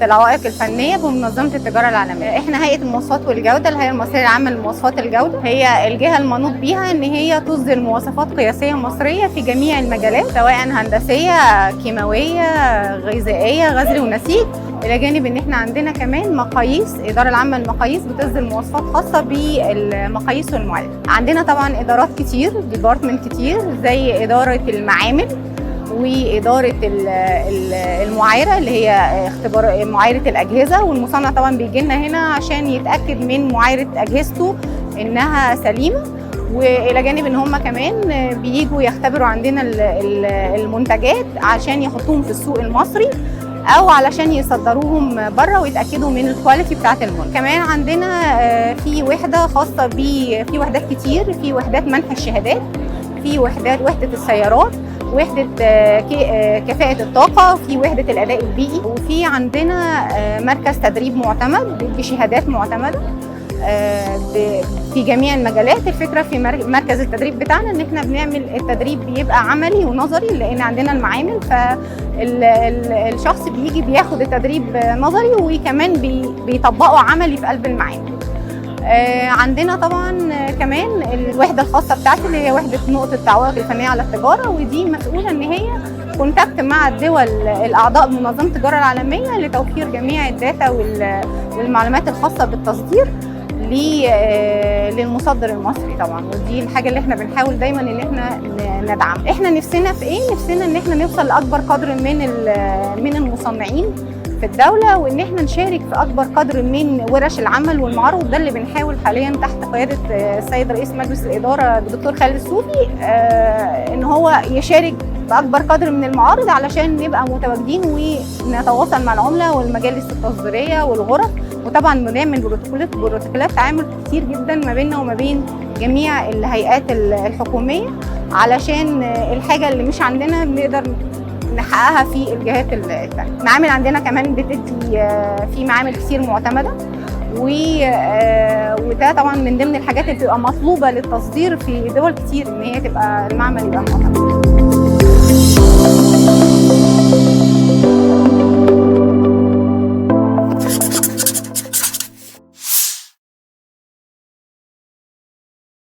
العوائق الفنيه بمنظمه التجاره العالميه. احنا هيئه المواصفات والجوده، الهيئه المصريه العامه لمواصفات الجوده، هي الجهه المنوط بيها ان هي تصدر مواصفات قياسيه مصريه في جميع المجالات، سواء هندسيه، كيماويه، غذائيه، غزل ونسيج، الى جانب ان احنا عندنا كمان مقاييس. الاداره العامه للمقاييس بتصدر مواصفات خاصه بالمقاييس والمعايير. عندنا طبعا ادارات كتير، ديبارتمنت كتير، زي اداره المعامل واداره المعايره اللي هي اختبار معايره الاجهزه، والمصنع طبعا بيجي لنا هنا عشان يتاكد من معايره اجهزته انها سليمه، والى جانب ان هم كمان بييجوا يختبروا عندنا المنتجات عشان يحطوهم في السوق المصري او علشان يصدروهم بره ويتاكدوا من الكواليتي بتاعه المنتج. كمان عندنا في وحده خاصه في وحدات كتير، في وحدات منح الشهادات، في وحده السيارات، وحده كفاءه الطاقه، في وحده الاداء البيئي، وفي عندنا مركز تدريب معتمد بشهادات معتمده في جميع المجالات. الفكره في مركز التدريب بتاعنا ان احنا بنعمل التدريب بيبقى عملي ونظري، لان عندنا المعامل، فالشخص بيجي بياخد التدريب نظري وكمان بيطبقه عملي في قلب المعامل. عندنا طبعا كمان الوحده الخاصه بتاعتي اللي هي وحده نقطه العوائق الفنيه على التجاره، ودي مسؤوله ان هي كونتاكت مع الدول الاعضاء بمنظمه التجاره العالميه لتوفير جميع الداتا والمعلومات الخاصه بالتصدير للمصدر المصري طبعا. ودي الحاجه اللي احنا بنحاول دايما ان احنا ندعم. احنا نفسنا في ايه؟ نفسنا ان احنا نوصل لاكبر قدر من المصنعين في الدوله، وان احنا نشارك في اكبر قدر من ورش العمل والمعارض. ده اللي بنحاول حاليا تحت قياده السيد رئيس مجلس الاداره الدكتور خالد الصوفي، ان هو يشارك باكبر قدر من المعارض علشان نبقى متواجدين ونتواصل مع العملاء والمجالس التصديريه والغرف. وطبعا بنعمل بروتوكولات تعامل كتير جدا ما بيننا وما بين جميع الهيئات الحكوميه، علشان الحاجه اللي مش عندنا بنقدر نحققها في الجهات الثانيه. المعامل عندنا كمان بتدي في معامل كتير معتمده، وده طبعا من ضمن الحاجات اللي بتبقى مطلوبه للتصدير في دول كتير، ان هي تبقى المعمل يبقى معتمد.